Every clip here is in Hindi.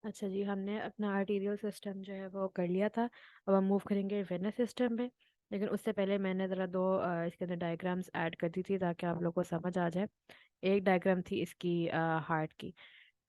अच्छा जी, हमने अपना आर्टीरियल सिस्टम जो है वो कर लिया था। अब हम मूव करेंगे वेनस सिस्टम पे। लेकिन उससे पहले मैंने ज़रा दो इसके अंदर डायग्राम्स ऐड कर दी थी ताकि आप लोग को समझ आ जाए। एक डायग्राम थी इसकी हार्ट की,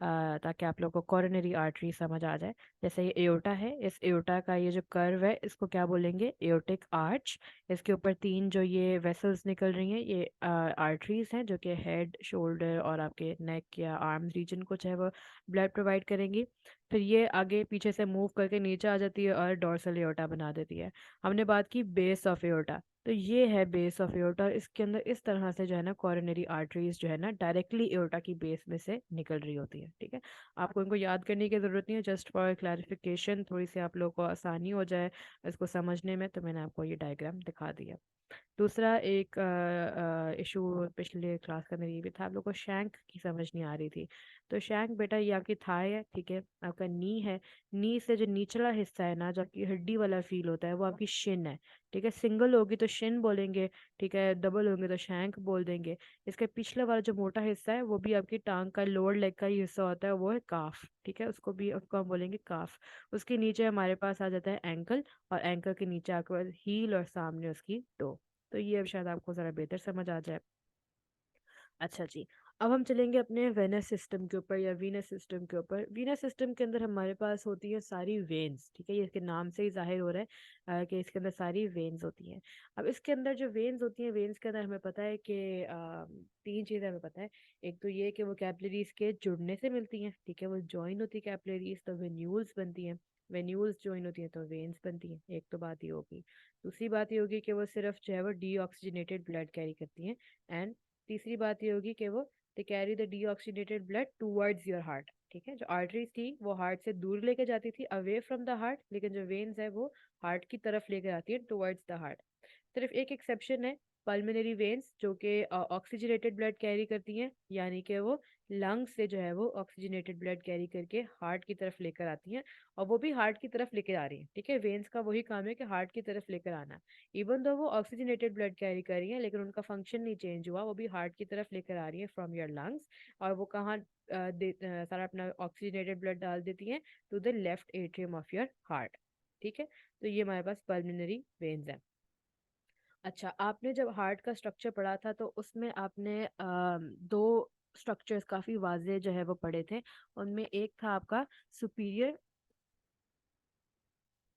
ताकि आप लोग को कोरोनरी आर्टरी समझ आ जाए। जैसे ये एओर्टा है, इस एओर्टा का ये जो कर्व है इसको क्या बोलेंगे? Aortic arch. इसके ऊपर तीन जो ये वेसल्स निकल रही हैं ये आर्टरीज हैं जो कि हेड, शोल्डर और आपके नेक या आर्म रीजन को चाहे वो ब्लड प्रोवाइड करेंगी। फिर ये आगे पीछे से मूव करके नीचे आ जाती है और डोर्सल एओर्टा बना देती है। हमने बात की बेस ऑफ एओर्टा, तो ये है बेस ऑफ एओर्टा। और इसके अंदर इस तरह से जो है ना कोरोनरी आर्टरीज जो है ना डायरेक्टली एओर्टा की बेस में से निकल रही होती है। ठीक है, आपको इनको याद करने की ज़रूरत नहीं है, जस्ट फॉर क्लैरिफिकेशन, थोड़ी सी आप लोगों को आसानी हो जाए इसको समझने में, तो मैंने आपको ये डायग्राम दिखा दिया। दूसरा एक इशू पिछले क्लास का मेरी ये भी था, आप लोग को शैंक की समझ नहीं आ रही थी। तो शैंक बेटा ये आपकी थाई है, ठीक है, आपका नी है। नी से जो निचला हिस्सा है ना, जो आपकी हड्डी वाला फील होता है, वो आपकी शिन है। ठीक है, सिंगल होगी तो शिन बोलेंगे, ठीक है, डबल होंगे तो शैंक बोल देंगे। इसके पिछले वाला जो मोटा हिस्सा है वो भी आपकी टांग का लोअर लेग का ही हिस्सा होता है, वो है काफ। ठीक है, उसको हम बोलेंगे काफ। उसके नीचे हमारे पास आ जाता है एंकल, और एंकल के नीचे आपके पास हील और सामने उसकी टो। तो ये अब शायद आपको ज़रा बेहतर समझ आ जाए। अच्छा जी, अब हम चलेंगे अपने वेनस सिस्टम के ऊपर या वीनस सिस्टम के ऊपर। वीनस सिस्टम के अंदर हमारे पास होती है सारी वेन्स। ठीक है, ये इसके नाम से ही जाहिर हो रहा है कि इसके अंदर सारी वेन्स होती हैं। अब इसके अंदर जो वेन्स होती हैं, वेन्स के अंदर हमें पता है कि तीन चीज़ें हमें पता है। एक तो ये कि वो कैपिलरीज के जुड़ने से मिलती हैं, ठीक है, वो जॉइन होती है कैपिलरीज तो वेन्यूल्स बनती हैं। वेन्यूल्स जॉइन होती हैं तो वेन्स बनती हैं। एक तो बात ये होगी। दूसरी बात ये होगी कि वो सिर्फ जो है वो डीऑक्सीजनेटेड ब्लड कैरी करती हैं। एंड तीसरी बात ये होगी कि वो they carry the deoxygenated blood towards your heart. ठीक है, जो आर्टरीज थी वो हार्ट से दूर लेके जाती थी, अवे फ्रॉम द हार्ट, लेकिन जो वेन्स है वो हार्ट की तरफ लेके आती है, टुवर्ड्स द हार्ट। सिर्फ एक एक्सेप्शन है, पल्मोनरी वेन्स, जो कि ऑक्सीजनेटेड ब्लड कैरी करती हैं, यानी कि वो लंग्स से जो है वो ऑक्सीजनेटेड ब्लड कैरी करके हार्ट की तरफ लेकर आती हैं। और वो भी हार्ट की तरफ लेकर आ रही हैं। ठीक है, वेन्स का वही काम है कि हार्ट की तरफ लेकर आना। इवन दो वो ऑक्सीजनेटेड ब्लड कैरी कर रही हैं, लेकिन उनका फंक्शन नहीं चेंज हुआ, वो भी हार्ट की तरफ लेकर आ रही है फ्रॉम योर लंग्स। और वो कहाँ सारा अपना ऑक्सीजनेटेड ब्लड डाल देती हैं? To the left atrium of your heart. ठीक है, तो ये हमारे पास पल्मोनरी वेन्स है। अच्छा, आपने जब हार्ट का स्ट्रक्चर पढ़ा था तो उसमें आपने दो स्ट्रक्चर्स काफी वाजे जो है वो पढ़े थे। उनमें एक था आपका superior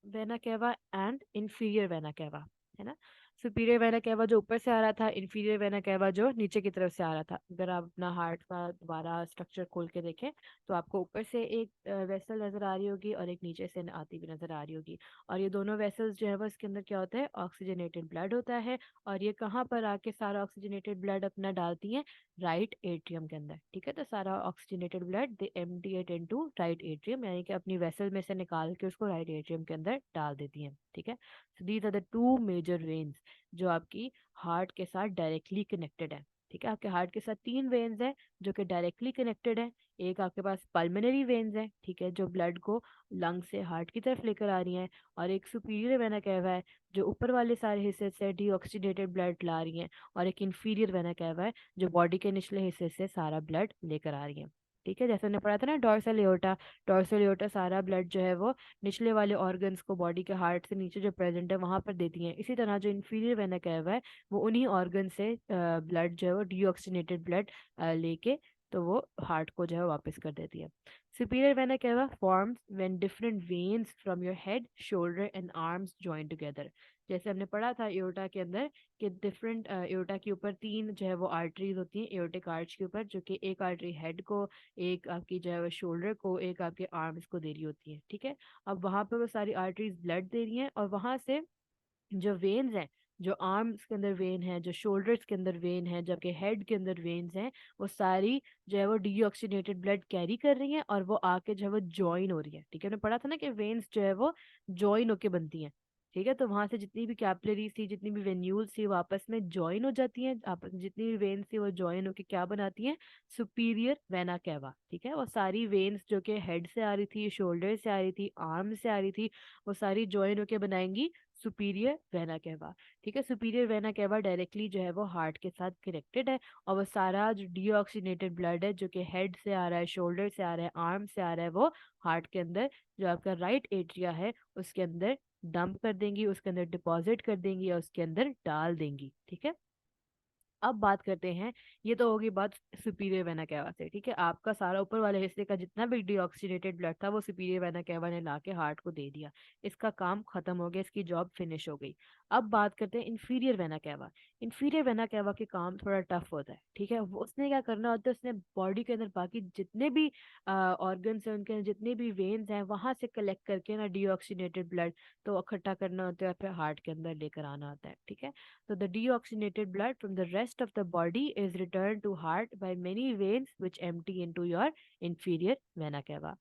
vena cava and inferior vena cava, है ना? सुपीरियर वेना केवा जो ऊपर से आ रहा था, इंफीरियर वेना केवा जो नीचे की तरफ से आ रहा था। अगर आप अपना हार्ट का दोबारा स्ट्रक्चर खोल के देखें तो आपको ऊपर से एक वेसल नजर आ रही होगी और एक नीचे से आती भी नजर आ रही होगी। और ये दोनों वेसल्स जो है वो इसके अंदर क्या होता है? ऑक्सीजनेटेड ब्लड होता है। और ये कहाँ पर आके सारा ऑक्सीजनेटेड ब्लड अपना डालती हैं? राइट एट्रियम के अंदर। ठीक है, तो सारा ऑक्सीजनेटेड ब्लड दे एम्प्टी इनटू राइट एट्रियम, यानी कि अपनी वेसल में से निकाल के उसको राइट एट्रियम के अंदर डाल देती हैं। ठीक है, so these are the two major veins जो आपकी हार्ट के साथ डायरेक्टली कनेक्टेड है। ठीक है, आपके हार्ट के साथ तीन वेन्स हैं जो कि डायरेक्टली कनेक्टेड है। एक आपके पास पल्मोनरी वेन्स है, ठीक है, जो ब्लड को लंग से हार्ट की तरफ लेकर आ रही हैं। और एक सुपीरियर वेना कैवा है जो ऊपर वाले सारे हिस्से से डीऑक्सीडेटेड ब्लड ला रही हैं। और एक इंफीरियर वेना कैवा है जो बॉडी के निचले हिस्से से सारा ब्लड लेकर आ रही है। ठीक है, जैसे हमने पढ़ा था ना डोर्सल एओर्टा। डोर्सल एओर्टा सारा ब्लड जो है वो निचले वाले ऑर्गन्स को बॉडी के हार्ट से नीचे जो प्रेजेंट है वहां पर देती हैं। इसी तरह जो इंफीरियर वेना कैवा है वो उन्हीं ऑर्गन से ब्लड जो है वो डीऑक्सीनेटेड ब्लड लेके तो वो हार्ट को जो है वापस कर देती है। Superior vena cava forms when different veins from your head, shoulder and arms join together. जैसे हमने पढ़ा था एओर्टा के अंदर कि डिफरेंट एओर्टा के ऊपर तीन जो है वो आर्टरीज होती हैं एओर्टिक आर्च के ऊपर, जो कि एक आर्टरी हेड को, एक आपकी जो है वो शोल्डर को, एक आपके आर्म्स को दे रही होती है। ठीक है, अब वहां पर वो सारी आर्टरीज ब्लड दे रही हैं और वहां से जो वेन्स हैं, जो आर्म्स के अंदर वेन है, जो शोल्डर्स के अंदर वेन है, जबकि हेड के अंदर वेन्स हैं, वो सारी जो है वो डीऑक्सीनेटेड ब्लड कैरी कर रही हैं और वो आके जो है वो ज्वाइन हो रही है। ठीक है, हमने पढ़ा था ना कि वेन्स जो है वो ज्वाइन होके बनती हैं। ठीक है, तो वहां से जितनी भी कैपिलरीज थी, जितनी भी वेन्यूल्स थी, वो आपस में ज्वाइन हो जाती हैं। आपस में जितनी भी वेन्स थी वो ज्वाइन होके क्या बनाती हैं? Superior vena cava. ठीक है, वो सारी वेन्स जो कि हेड से आ रही थी, शोल्डर से आ रही थी, आर्म से आ रही थी, वो सारी ज्वाइन होके बनाएंगी सुपीरियर वेना केवा। ठीक है, सुपीरियर वेना केवा डायरेक्टली जो है वो हार्ट के साथ कनेक्टेड है, और वो सारा जो डीऑक्सीनेटेड ब्लड है जो कि हेड से आ रहा है, शोल्डर से आ रहा है, आर्म से आ रहा है, वो हार्ट के अंदर जो आपका राइट एट्रिया है उसके अंदर डंप कर देंगी, उसके अंदर डिपॉजिट कर देंगी या उसके अंदर डाल देंगी। ठीक है, अब बात करते हैं, ये तो होगी बात सुपीरियर वेना कैवा से। ठीक है, आपका सारा ऊपर वाले हिस्से का जितना भी डीऑक्सीनेटेड ब्लड था वो सुपीरियर वेना कैवा ने लाके हार्ट को दे दिया, इसका काम खत्म हो गया, इसकी जॉब फिनिश हो गई। अब बात करते हैं inferior vena cava. Inferior vena cava के काम थोड़ा टफ होता है। ठीक है, वो उसने क्या करना होता है, उसने बॉडी के अंदर बाकी जितने भी ऑर्गन्स हैं, उनके अंदर जितने भी वेन्स हैं, वहां से कलेक्ट करके ना डीऑक्सीनेटेड ब्लड तो इकट्ठा करना होता है और फिर हार्ट के अंदर लेकर आना होता है। ठीक है, so the deoxygenated blood from the rest of the body is returned to heart by many veins which empty into your inferior vena cava।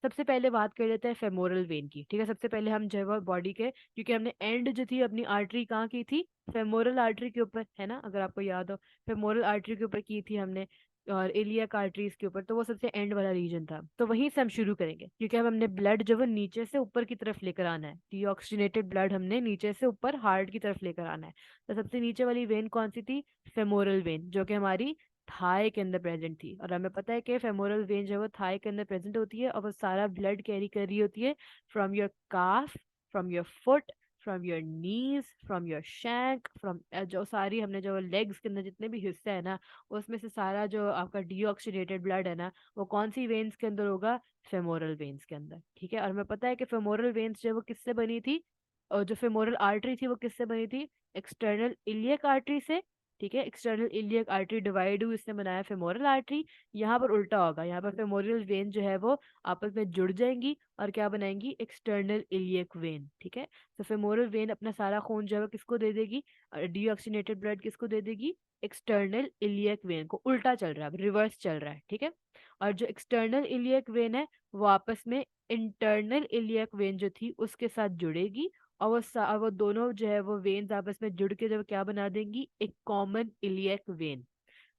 सबसे पहले बात कर लेते हैं फेमोरल वेन की। ठीक है, सबसे पहले हम जो है बॉडी के, क्योंकि हमने एंड जो थी अपनी आर्टरी कहाँ की थी, फेमोरल आर्टरी के ऊपर, है ना, अगर आपको याद हो, फेमोरल आर्टरी के ऊपर की थी हमने, और इलियक आर्टरीज के ऊपर, तो वो सबसे एंड वाला रीजन था, तो वहीं से हम शुरू करेंगे, क्योंकि अब हमने ब्लड जो है नीचे से ऊपर की तरफ लेकर आना है, डीऑक्सीनेटेड ब्लड हमने नीचे से ऊपर हार्ट की तरफ लेकर आना है। तो सबसे नीचे वाली वेन कौन सी थी, फेमोरल वेन, जो कि हमारी थाई के अंदर प्रेजेंट थी, और हमें पता है कि फेमोरल वेन जो है वो थाई के अंदर प्रेजेंट होती है, और वो सारा ब्लड कैरी कर रही होती है from your calf, from your foot, from your knees, from your shank, from जो सारी हमने जो लेग्स के अंदर जितने भी हिस्से है ना, उसमें से सारा जो आपका डीऑक्सीनेटेड ब्लड है ना, वो कौन सी वेन्स के अंदर होगा, फेमोरल वेन्स के अंदर। ठीक है, और हमें पता है कि फेमोरल वेन्स जो है वो किससे बनी थी, और जो फेमोरल आर्टरी थी वो किससे बनी थी, एक्सटर्नल इलियक आर्टरी से। ठीक है, एक्सटर्नल इलियक आर्टरी डिवाइड हुई, इसने बनाया फेमोरल आर्टरी। यहाँ पर उल्टा होगा, यहाँ पर फेमोरल वेन जो है वो आपस में जुड़ जाएंगी और क्या बनाएंगी, एक्सटर्नल इलियक वेन। ठीक है, तो फेमोरल वेन अपना सारा खून जो है वो किसको दे देगी, डीऑक्सीनेटेड ब्लड किसको दे देगी, एक्सटर्नल इलियक वेन को। उल्टा चल रहा है, रिवर्स चल रहा है। ठीक है, और जो एक्सटर्नल इलियक वेन है वो आपस में इंटरनल इलियक वेन जो थी उसके साथ जुड़ेगी, और वो दोनों जो है वो वेन्स आपस में जुड़ के जब क्या बना देंगी, एक कॉमन इलियक वेन।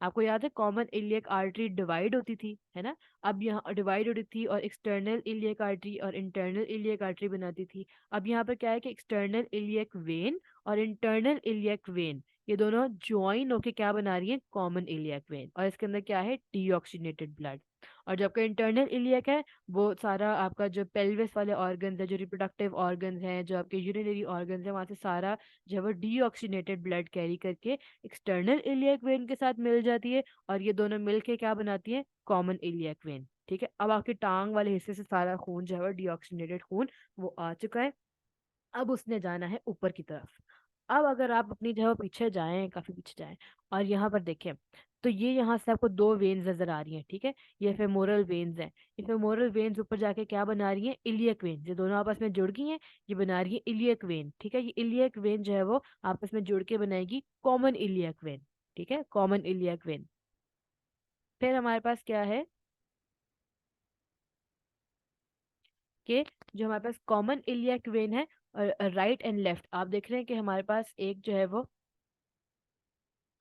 आपको याद है कॉमन इलियक आर्टरी डिवाइड होती थी, है ना, अब यहाँ डिवाइड होती थी और एक्सटर्नल इलियक आर्टरी और इंटरनल इलियक आर्टरी बनाती थी। अब यहाँ पर क्या है कि एक्सटर्नल इलियक वेन और इंटरनल इलियक वेन, ये दोनों ज्वाइन होके क्या बना रही है, कॉमन इलियक वेन, और इसके अंदर क्या है, डीऑक्सीनेटेड ब्लड। और जो आपका इंटरनल इलियक है वो सारा आपका जो पेल्विस वाले ऑर्गन्स है, जो रिप्रोडक्टिव ऑर्गन्स हैं, जो आपके यूरिनरी ऑर्गन्स है, वहां से सारा जो है वो डीऑक्सीनेटेड ब्लड कैरी करके एक्सटर्नल इलियक वेन के साथ मिल जाती है, और ये दोनों मिलके क्या बनाती है, कॉमन इलियक वेन। ठीक है, अब आपकी टांग वाले हिस्से से सारा खून जो है वो डीऑक्सीनेटेड खून वो आ चुका है, अब उसने जाना है ऊपर की तरफ। अब अगर आप अपनी जगह पीछे जाएं, काफी पीछे जाएं, और यहाँ पर देखें, तो ये यहाँ से आपको दो वेन्स नजर आ रही हैं। ठीक है, ये फेमोरल वेन्स हैं, ये फेमोरल वेन्स ऊपर जाके क्या बना रही हैं, इलियक वेन्स, ये दोनों आपस में जुड़ गई हैं, ये बना रही है इलियक वेन। ठीक है, ये इलियक वेन जो है वो आपस में जुड़ के बनाएगी कॉमन इलियक वेन। ठीक है, कॉमन इलियक वेन। फिर हमारे पास क्या है कि जो हमारे पास कॉमन इलियक वेन है, और राइट एंड लेफ्ट आप देख रहे हैं कि हमारे पास एक जो है वो,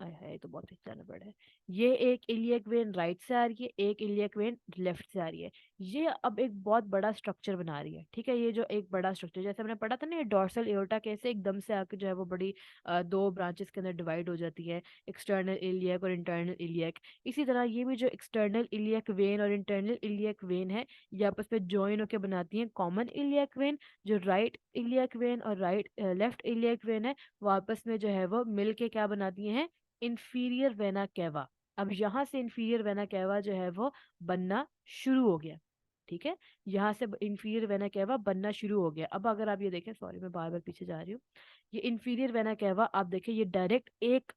आय हाय तो बहुत जाना पड़ा है, ये एक इलियक वेन राइट से आ रही है, एक इलियक वेन लेफ्ट से आ रही है। ये अब एक बहुत बड़ा स्ट्रक्चर बना रही है। ठीक है, ये जो एक बड़ा स्ट्रक्चर जैसे हमने पढ़ा था ना, ये डोर्सल एओर्टा कैसे एकदम से आके जो है वो बड़ी दो ब्रांचेस के अंदर डिवाइड हो जाती है, एक्सटर्नल इलियक और इंटरनल इलियक। इसी तरह ये भी जो एक्सटर्नल इलियक वेन और इंटरनल इलियक वेन है, ये आपस में ज्वाइन होकर बनाती है कॉमन इलियक वेन। जो राइट इलियक वेन और राइट लेफ्ट इलियक वेन है, वो आपस में जो है वो मिलके क्या बनाती हैं, इंफीरियर वेना कैवा। अब यहाँ से इंफीरियर वेना कैवा जो है वो बनना शुरू हो गया। ठीक है, यहाँ से इंफीरियर वेना कैवा बनना शुरू हो गया। अब अगर आप ये देखें, सॉरी मैं बार बार पीछे जा रही हूँ, ये इंफीरियर वेना कैवा आप देखें, ये डायरेक्ट एक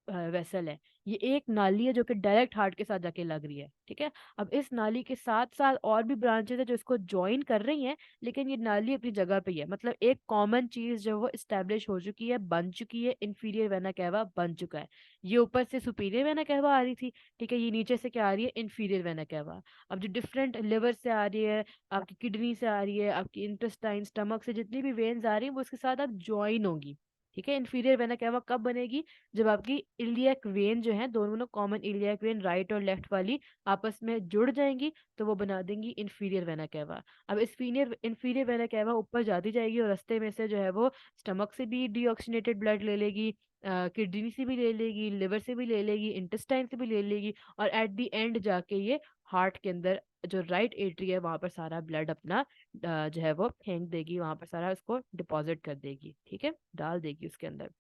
वेसल है, ये एक नाली है जो कि डायरेक्ट हार्ट के साथ जाके लग रही है। ठीक है, अब इस नाली के साथ साथ और भी ब्रांचेस है जो इसको ज्वाइन कर रही हैं, लेकिन ये नाली अपनी जगह पे ही है, मतलब एक कॉमन चीज जो वो इस्टेब्लिश हो चुकी है, बन चुकी है, इंफीरियर वेना कहवा बन चुका है। ये ऊपर से सुपीरियर वेना कहवा आ रही थी, ठीक है, ये नीचे से क्या आ रही है, इंफीरियर वेना कहवा। अब जो डिफरेंट लिवर से आ रही है, आपकी किडनी से आ रही है, आपकी इंटेस्टाइन स्टमक से जितनी भी वेन्स आ रही है वो उसके साथ अब ज्वाइन होंगी। ठीक है। इन्फीरियर वेना कैवा कब बनेगी? जब आपकी इलियक वेन जो है, दोनों कॉमन इलियक वेन राइट और लेफ्ट वाली आपस में जुड़ जाएंगी, तो वो बना देंगी इन्फीरियर वेना कैवा। अब इस इन्फीरियर वेना कैवा ऊपर जाती जाएगी और रास्ते में से जो है वो स्टमक से भी डीऑक्सीनेटेड ब्लड ले लेगी, किडनी से भी ले लेगी, लिवर से भी ले लेगी, इंटेस्टाइन से भी ले लेगी, और एट द एंड जाके ये हार्ट के अंदर जो राइट एट्री है वहां पर सारा ब्लड अपना जो है वो फेंक देगी, वहां पर सारा उसको डिपॉजिट कर देगी, ठीक है, डाल देगी उसके अंदर।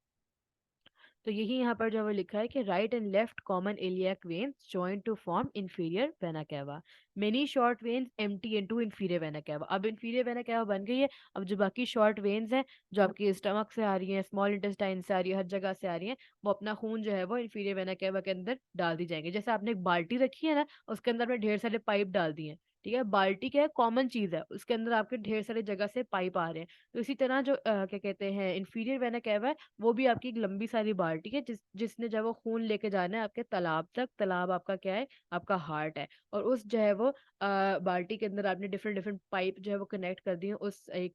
तो यही यहाँ पर जो वो लिखा है कि right and left common iliac veins join to form inferior vena cava, many short veins empty into inferior vena cava. अब इंफीरियर वेना कैवा बन गई है। अब जो बाकी शॉर्ट वेन्स हैं जो आपकी स्टमक से आ रही हैं, स्मॉल इंटेस्टाइन से आ रही है, हर जगह से आ रही हैं, वो अपना खून जो है वो इंफीरियर वेना कैवा के अंदर डाल दी जाएंगे। जैसे आपने एक बाल्टी रखी है ना, उसके अंदर आपने ढेर सारे पाइप डाल दिए हैं, ठीक है। बाल्टी क्या है, कॉमन चीज है, उसके अंदर आपके ढेर सारे जगह से पाइप आ रहे हैं। तो इसी तरह जो क्या कहते हैं इंफीरियर वेना कैवा है, वो भी आपकी एक लंबी सारी बाल्टी है जिसने जब वो खून लेके जाना है आपके तालाब तक। तालाब आपका क्या है? आपका हार्ट है। और उस जो है वो बाल्टी के अंदर आपने डिफरेंट डिफरेंट पाइप जो है वो कनेक्ट कर दिए उस एक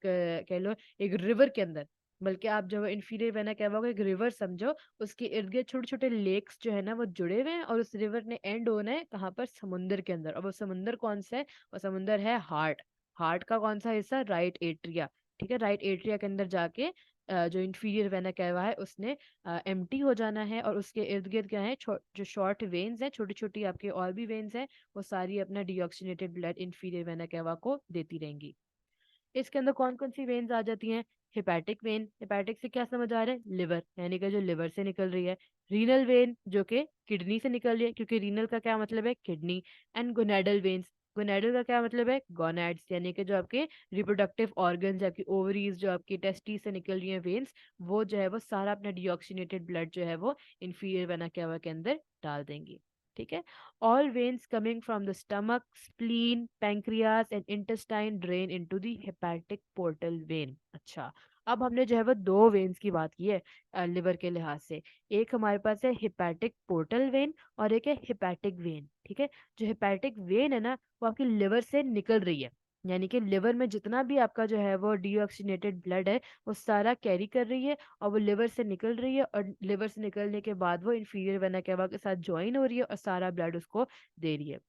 कह लो एक रिवर के अंदर। बल्कि आप जो इंफीरियर वेना कैवा को एक रिवर समझो, उसके इर्द गिर्द छोटे छोटे लेक्स जो है ना वो जुड़े हुए हैं, और उस रिवर ने एंड होना है कहाँ पर? समुंदर के अंदर। और वो समुंदर कौन सा है? वो समुंदर है हार्ट। हार्ट का कौन सा हिस्सा? Right atria. ठीक है, राइट एट्रिया के अंदर जाके जो इंफीरियर वेना कैवा है उसने एम्प्टी हो जाना है, और उसके इर्द गिर्द क्या है, जो शॉर्ट वेन्स हैं, छोटी छोटी आपके और भी वेन्स हैं, वो सारी अपना deoxygenated blood inferior vena cava को देती रहेंगी। इसके अंदर कौन कौन सी वेन्स आ जाती हैं? हेपेटिक वेन, हेपेटिक से क्या समझ आ रहा है? लिवर, यानी कि जो लिवर से निकल रही है। रीनल वेन जो कि किडनी से निकल रही है, क्योंकि रीनल का क्या मतलब है? Kidney. And gonadal veins, gonadal का क्या मतलब है? गोनैड्स, यानी कि जो आपके रिप्रोडक्टिव ऑर्गन्स, आपकी ओवरीज, जो आपकी टेस्टिस से निकल रही है वेन्स, वो जो है वो सारा अपना डीऑक्सीनेटेड ब्लड जो है वो इंफीरियर वेना कैवा के अंदर डाल देंगी। ठीक है। All veins coming from the stomach, spleen, pancreas and intestine drain into the hepatic portal vein। अच्छा, अब हमने जो है वो दो वेन्स की बात की है लिवर के लिहाज से। एक हमारे पास है हिपैटिक पोर्टल वेन, और एक है हिपैटिक वेन। ठीक है। जो हिपैटिक वेन है ना, वो आपकी लिवर से निकल रही है, यानी कि लिवर में जितना भी आपका जो है वो डीऑक्सीनेटेड ब्लड है वो सारा कैरी कर रही है, और वो लिवर से निकल रही है, और लिवर से निकलने के बाद वो इंफीरियर वेना कैवा के साथ ज्वाइन हो रही है और सारा ब्लड उसको दे रही है।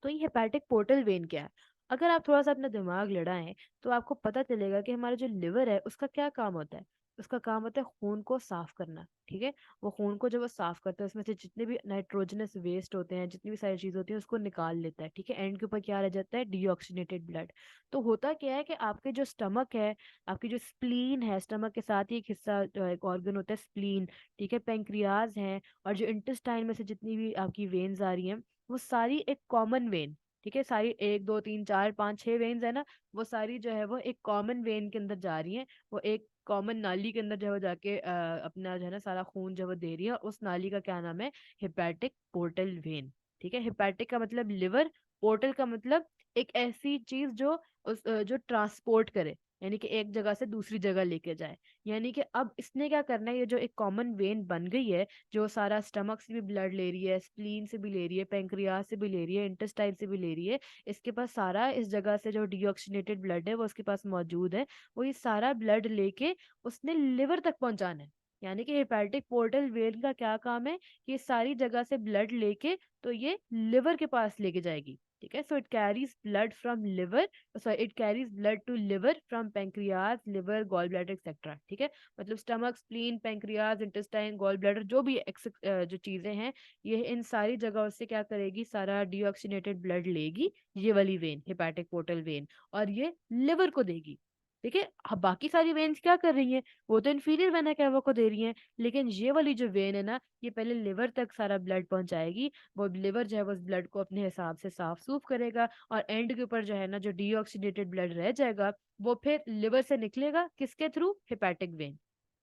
तो ये हेपेटिक पोर्टल वेन क्या है? अगर आप थोड़ा सा अपना दिमाग लड़ाएं तो आपको पता चलेगा कि हमारा जो लिवर है उसका क्या काम होता है। उसका काम होता है खून को साफ करना। ठीक है। वो खून को जब वो साफ करता है, उसमें से जितने भी नाइट्रोजनस वेस्ट होते हैं, जितनी भी सारी चीजें होती हैं, उसको निकाल लेता है। ठीक है। एंड के ऊपर क्या रह जाता है? Deoxygenated blood. तो होता क्या है कि आपके जो स्टमक है, आपकी जो स्प्लीन है, स्टमक के साथ ही एक हिस्सा एक ऑर्गन होता है स्प्लीन, ठीक है, पेंक्रियाज है, और जो इंटेस्टाइन में से जितनी भी आपकी वेन्स आ रही हैं, वो सारी एक कॉमन वेन, ठीक है, सारी एक दो तीन चार पाँच छह वेन्स है ना, वो सारी जो है वो एक कॉमन वेन के अंदर जा रही हैं। वो एक कॉमन नाली के अंदर जो है वो जाके अपना जो है ना सारा खून जो है वो दे रही है, और उस नाली का क्या नाम है? Hepatic portal vein. ठीक है। हेपेटिक का मतलब लिवर, पोर्टल का मतलब एक ऐसी चीज जो जो ट्रांसपोर्ट करे, यानी कि एक जगह से दूसरी जगह लेके जाए। यानी कि अब इसने क्या करना है, ये जो एक कॉमन वेन बन गई है, जो सारा स्टमक से भी ब्लड ले रही है, स्प्लीन से भी ले रही है, पेंक्रियास से भी ले रही है, इंटेस्टाइन से भी ले रही है, इसके पास सारा इस जगह से जो डीऑक्सीनेटेड ब्लड है वो उसके पास मौजूद है, वो ये सारा ब्लड लेके उसने लिवर तक पहुंचाना है। यानी कि हेपेटिक पोर्टल वेन का क्या काम है? कि ये सारी जगह से ब्लड लेके तो ये लिवर के पास लेके जाएगी। ठीक है। So it carries blood from liver, sorry it carries blood to liver from pancreas, liver, gall bladder etcetera. ठीक है। मतलब stomach, spleen, pancreas, intestine, gall bladder, जो भी जो चीजें हैं, ये इन सारी जगहों से क्या करेगी? सारा डीऑक्सीनेटेड ब्लड लेगी, ये वाली वेन, हेपेटिक पोर्टल वेन, और ये लिवर को देगी। ठीक है। अब बाकी सारी वेन्स क्या कर रही हैं? वो तो इंफीरियर वेना कैवा को दे रही हैं, लेकिन ये वाली जो वेन है ना, ये पहले लिवर तक सारा ब्लड पहुंचाएगी। वो लिवर जो है वो उस ब्लड को अपने हिसाब से साफ सूफ करेगा, और एंड के ऊपर जो है ना जो डीऑक्सीनेटेड ब्लड रह जाएगा, वो फिर लिवर से निकलेगा, किसके थ्रू? Hepatic when.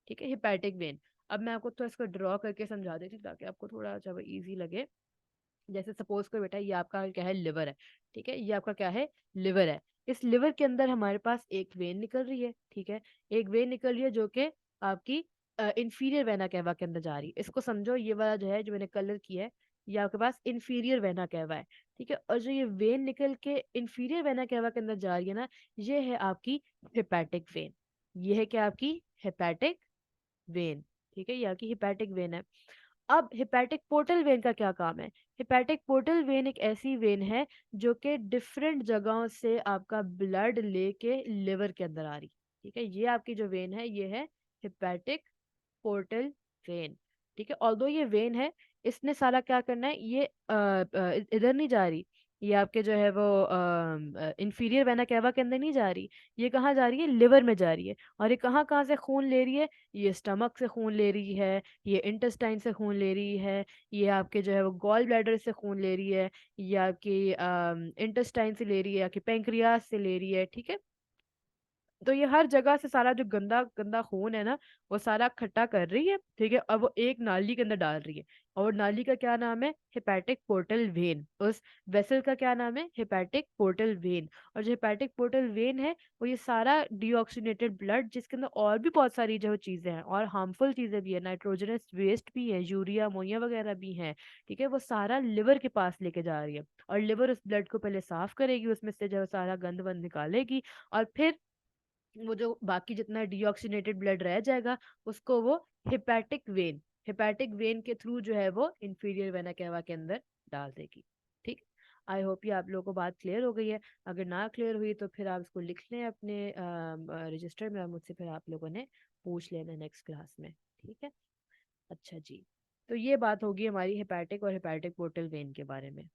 ठीक है। Hepatic when. अब मैं आपको तो इसको ड्रॉ करके समझा देती हूँ ताकि आपको थोड़ा जब इजी लगे। जैसे सपोज करो बेटा, ये आपका क्या है? लिवर है। ठीक है। ये आपका क्या है? लिवर है। इस लिवर के अंदर हमारे पास एक वेन निकल रही है। ठीक है। एक वेन निकल रही है जो कि आपकी इंफीरियर वेना कैवा के अंदर जा रही है। इसको समझो, ये वाला जो है जो मैंने कलर किया है, ये आपके पास इंफीरियर वेना कैवा है। ठीक है। और जो ये वेन निकल के इंफीरियर वेना कैवा के अंदर जा रही है ना, ये है आपकी हेपेटिक वेन। ये है क्या? आपकी हेपेटिक वेन। ठीक है, ये आपकी हिपैटिक वेन है। अब हिपैटिक पोर्टल वेन का क्या काम है? हिपैटिक पोर्टल वेन एक ऐसी वेन है जो कि डिफरेंट जगहों से आपका ब्लड लेके लिवर के अंदर आ रही। ठीक है, ये आपकी जो वेन है ये है हिपैटिक पोर्टल वेन। ठीक है, ऑल्दो ये वेन है, इसने सारा क्या करना है, ये इधर नहीं जा रही, ये आपके जो है वो इंफीरियर वेना केवा के अंदर नहीं जा रही, ये कहाँ जा रही है, लिवर में जा रही है। और ये कहाँ कहाँ से खून ले रही है, ये स्टमक से खून ले रही है, ये इंटेस्टाइन से खून ले रही है, ये आपके जो है वो गॉल ब्लैडर से खून ले रही है, ये आपकी इंटेस्टाइन से ले रही है, आपकी पेंक्रियास से ले रही है। ठीक है, तो ये हर जगह से सारा जो गंदा गंदा खून है ना, वो सारा इकट्ठा कर रही है। ठीक है, अब वो एक नाली के अंदर डाल रही है, और नाली का क्या नाम है, हिपैटिक पोर्टल वेन। उस वेसल का क्या नाम है, हिपैटिक पोर्टल वेन। और जो हिपैटिक पोर्टल वेन है वो ये सारा डीऑक्सीनेटेड ब्लड, जिसके अंदर और भी बहुत सारी जो चीजें हैं और हार्मफुल चीजें भी है, नाइट्रोजनस वेस्ट भी है, यूरिया अमोनिया वगैरह भी है। ठीक है, वो सारा लिवर के पास लेके जा रही है, और लिवर उस ब्लड को पहले साफ करेगी, उसमें से जो सारा गंद वंद निकालेगी, और फिर वो जो बाकी जितना डीऑक्सीनेटेड ब्लड रह जाएगा उसको वो हिपैटिक वेन, हिपैटिक वेन के थ्रू जो है वो इंफीरियर वेना केवा के अंदर डाल देगी। ठीक, आई होप ये आप लोगों को बात क्लियर हो गई है। अगर ना क्लियर हुई तो फिर आप इसको लिख लें अपने रजिस्टर में, और मुझसे फिर आप लोगों ने पूछ लेना नेक्स्ट क्लास में। ठीक है, अच्छा जी, तो ये बात होगी हमारी हिपैटिक और हिपैटिक पोर्टल वेन के बारे में।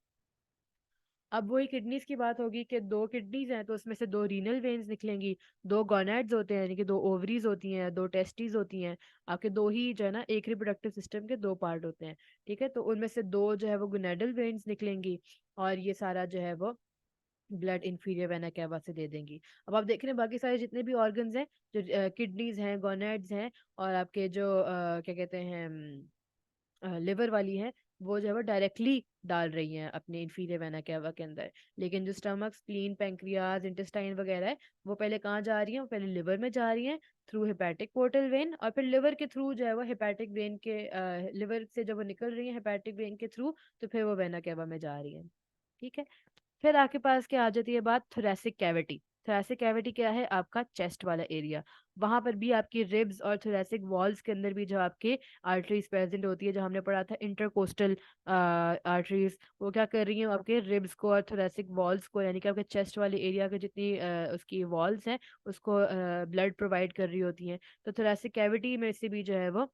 अब वही किडनीज की बात होगी कि दो किडनीज हैं तो उसमें से दो रीनल वेन्स निकलेंगी, दो गोनेड्स होते हैं यानी कि दो ओवरीज होती हैं, दो टेस्टिस होती हैं। आपके दो ही जो है ना, एक रिप्रोडक्टिव सिस्टम के दो पार्ट होते हैं। ठीक है, तो उनमें से दो जो है वो गोनेडल वेन्स निकलेंगी, और ये सारा जो है वो ब्लड इंफीरियर वेना कैवा से दे देंगी। अब आप देख रहे हैं बाकी सारे जितने भी ऑर्गन्स हैं, जो किडनीज हैं, गोनेड्स हैं, और आपके जो क्या कहते हैं लिवर वाली है, वो जो है वो डायरेक्टली डाल रही हैं अपने इंफीरियर वेना केवा के अंदर। लेकिन जो स्टमक, स्प्लीन, पेंक्रियाज, इंटेस्टाइन वगैरह है, वो पहले कहाँ जा रही है, वो पहले लिवर में जा रही है थ्रू हिपैटिक पोर्टल वेन, और फिर लिवर के थ्रू जो है वो हिपैटिक वेन के लिवर से जब वो निकल रही है हिपैटिक वेन के थ्रू, तो फिर वो वेना केवा में जा रही है। ठीक है, फिर आपके पास क्या आ जाती है बात, थोरेसिक कैविटी। थोरेसिक कैविटी क्या है, आपका चेस्ट वाला एरिया। वहां पर भी आपकी रिब्स और थोरेसिक वॉल्स के अंदर भी जो आपके आर्टरीज प्रेजेंट होती है, जो हमने पढ़ा था इंटरकोस्टल आर्टरीज, वो क्या कर रही है, आपके रिब्स को और थोरेसिक वॉल्स को, यानी कि आपके चेस्ट वाले एरिया के जितनी उसकी वॉल्स हैं उसको ब्लड प्रोवाइड कर रही होती हैं। तो थोरेसिक कैविटी में से भी जो है वो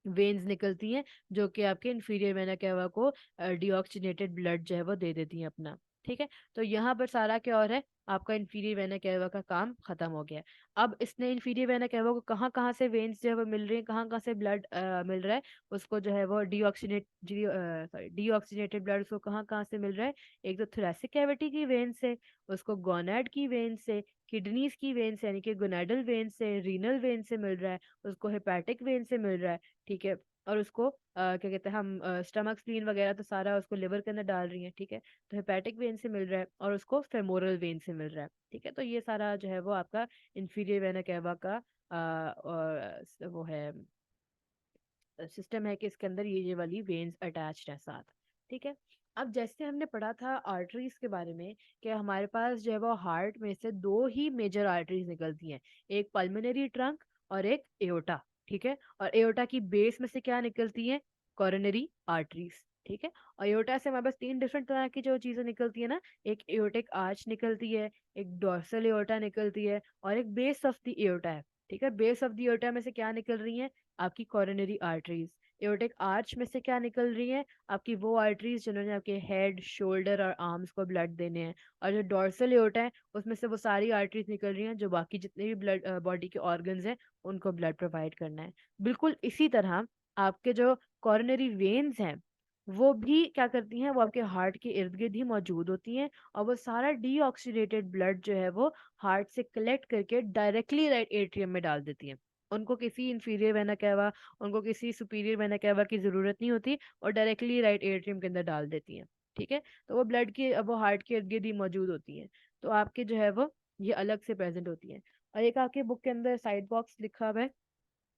वेन्स निकलती हैं, जो कि आपके इंफीरियर वेना केवा को डीऑक्सीनेटेड ब्लड जो है वो दे देती हैं अपना। ठीक है, तो यहाँ पर सारा क्या और है, आपका इंफीरियर वेना केवा का काम खत्म हो गया है। अब इसने इंफीरियर वेना केवा को कहाँ कहाँ से वेन्स जो है वो मिल रही है, कहाँ कहाँ से ब्लड मिल रहा है, उसको जो है वो डीऑक्सीनेटेड ब्लड उसको कहाँ कहाँ से मिल रहा है। एक तो थोरेसिक कैविटी की वेन से, उसको गोनैड की वेन से, किडनीज की वेन से यानी कि गोनाडल वेन से, रीनल वेन से मिल रहा है, उसको हेपेटिक वेन से मिल रहा है। ठीक है, और उसको क्या कहते हैं हम, स्टमक, स्प्लीन वगैरह तो सारा उसको लिवर के अंदर डाल रही हैं। ठीक है, तो हेपेटिक वेन से मिल रहा है और उसको फेमोरल वेन से मिल रहा है। ठीक है, तो ये सारा जो है वो आपका इंफीरियर वेना केवा का वो है सिस्टम है कि इसके अंदर ये वाली वेन्स अटैच्ड है साथ। ठीक है, अब जैसे हमने पढ़ा था आर्टरीज के बारे में, कि हमारे पास जो है वो हार्ट में से दो ही मेजर आर्टरीज निकलती हैं, एक पल्मोनरी ट्रंक और एक एओर्टा। ठीक है, और एओर्टा की बेस में से क्या निकलती है, कोरोनरी आर्टरीज। ठीक है, और एओर्टा से हमारे पास तीन डिफरेंट तरह की जो चीजें निकलती है ना, एक एओर्टिक आर्च निकलती है, एक डोर्सल एओर्टा निकलती है, और एक बेस ऑफ द एओर्टा है। ठीक है, बेस ऑफ द एओर्टा में से क्या निकल रही है, आपकी कोरोनरी आर्टरीज। एओर्टिक आर्च में से क्या निकल रही है, आपकी वो आर्टरीज जिन्होंने आपके हेड, शोल्डर और आर्म्स को ब्लड देने हैं। और जो डोर्सल एओर्टा है उसमें से वो सारी आर्टरीज निकल रही हैं जो बाकी जितने भी ब्लड बॉडी के ऑर्गन्स हैं उनको ब्लड प्रोवाइड करना है। बिल्कुल इसी तरह आपके जो कोरोनरी वेन्स हैं वो भी क्या करती हैं, वो आपके हार्ट के इर्द गिर्द ही मौजूद होती हैं, और वो सारा डीऑक्सीडेटेड ब्लड जो है वो हार्ट से कलेक्ट करके डायरेक्टली राइट एट्रियम में डाल देती हैं। उनको किसी इंफीरियर वेना कैवा, उनको किसी सुपीरियर वेना कैवा की जरूरत नहीं होती, और डायरेक्टली राइट एट्रियम के अंदर डाल देती हैं। ठीक है, तो वो ब्लड की वो हार्ट के इर्द गिर्द ही मौजूद होती हैं, तो आपके जो है वो ये अलग से प्रेजेंट होती हैं। और एक आपके बुक के अंदर साइड बॉक्स लिखा हुआ है,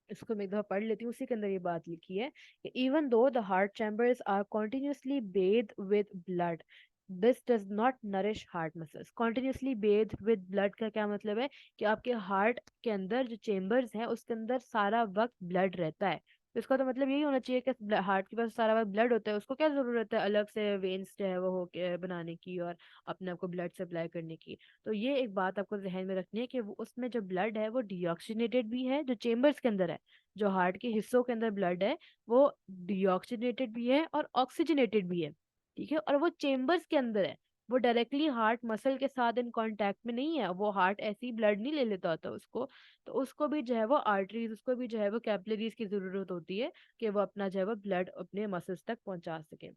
इसको मैं एक दफा पढ़ लेती हूँ, उसी के अंदर ये बात लिखी है कि even though the heart chambers are continuously bathed with blood, this does not nourish heart muscles. Continuously bathed with blood का क्या मतलब है कि आपके हार्ट के अंदर जो चेम्बर्स हैं उसके अंदर सारा वक्त ब्लड रहता है। तो इसका तो मतलब यही होना चाहिए कि हार्ट के पास सारा वक्त ब्लड होता है, उसको क्या जरूरत है अलग से वेन्स जो है वो हो के बनाने की और अपने आप को ब्लड सप्लाई करने की। तो ये एक बात आपको जहन में रखनी है कि वो उसमें जो ब्लड है वो डीऑक्सीनेटेड भी है, जो चेम्बर्स के अंदर है, जो हार्ट के हिस्सों के अंदर ब्लड है वो डीऑक्सीनेटेड भी है और ऑक्सीजनेटेड भी है। ठीक है, और वो चेम्बर्स के अंदर है, वो डायरेक्टली हार्ट मसल के साथ इन कांटेक्ट में नहीं है, वो हार्ट ऐसे ही ब्लड नहीं ले लेता होता उसको। तो उसको भी जो है वो आर्टरीज, उसको भी जो है वो कैपिलरीज की जरूरत होती है कि वो अपना जो है वो ब्लड अपने मसल्स तक पहुंचा सके।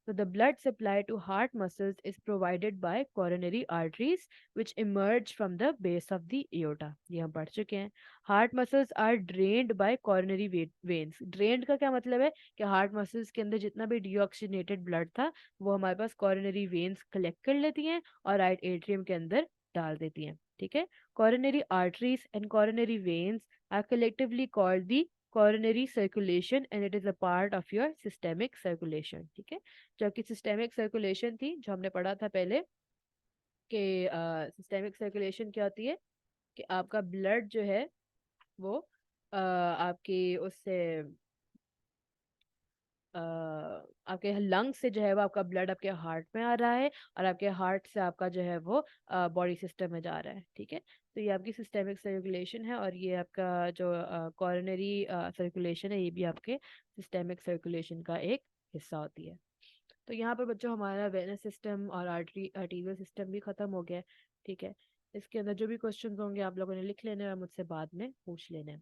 So the blood supply to heart muscles is provided by coronary arteries which emerge from the base of the aorta। ये हम पढ़ चुके हैं। Heart muscles are drained by coronary veins। Drained का क्या मतलब है कि हार्ट मसल्स के अंदर जितना भी डीऑक्सीनेटेड ब्लड था वो हमारे पास कॉरोनरी वेन्स कलेक्ट कर लेती हैं और राइट एट्रियम के अंदर डाल देती हैं। ठीक है, coronary arteries and coronary veins are collectively called the coronary circulation and it is a part of your systemic circulation। ठीक है, जबकि सिस्टेमिक सर्कुलेशन थी जो हमने पढ़ा था पहले कि सिस्टेमिक सर्कुलेशन क्या होती है कि आपका ब्लड जो है वो आपकी उससे अ, आपके लंग से जो है वो आपका ब्लड आपके हार्ट में आ रहा है और आपके हार्ट से आपका जो है वो बॉडी सिस्टम में जा रहा है। ठीक है, तो ये आपकी सिस्टेमिक सर्कुलेशन है और ये आपका जो कॉरोनरी सर्कुलेशन है ये भी आपके सिस्टेमिक सर्कुलेशन का एक हिस्सा होती है। तो यहाँ पर बच्चों हमारा वेनस सिस्टम और आर्टीरियल सिस्टम भी खत्म हो गया है। ठीक है, इसके अंदर जो भी क्वेश्चंस होंगे आप लोगों ने लिख लेने हैं और मुझसे बाद में पूछ लेने हैं।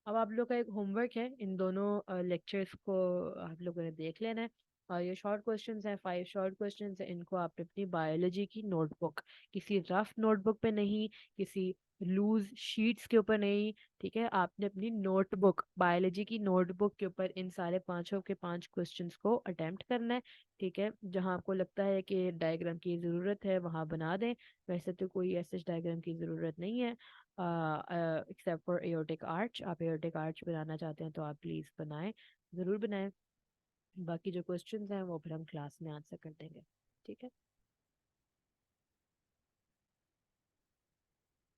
अब आप लोग का एक होमवर्क है, इन दोनों लेक्चर्स को आप लोगों ने देख लेना है। और ये शॉर्ट क्वेश्चंस हैं, 5 शॉर्ट क्वेश्चंस हैं, इनको आप अपनी बायोलॉजी की नोटबुक, किसी रफ नोटबुक पे नहीं, किसी लूज शीट्स के ऊपर नहीं, ठीक है, आपने अपनी नोटबुक, बायोलॉजी की नोटबुक के ऊपर इन सारे पांचों के पांच क्वेश्चंस को अटेम्प्ट करना है। ठीक है, जहां आपको लगता है कि डायग्राम की ज़रूरत है वहां बना दें, वैसे तो कोई ऐसे डायग्राम की ज़रूरत नहीं है एक्सेप्ट फॉर एयोटिक आर्च। आप एयोटिक आर्च बनाना चाहते हैं तो आप प्लीज़ बनाएं, ज़रूर बनाएं। बाकी जो क्वेश्चंस हैं वो फिर हम क्लास में आंसर कर देंगे। ठीक है।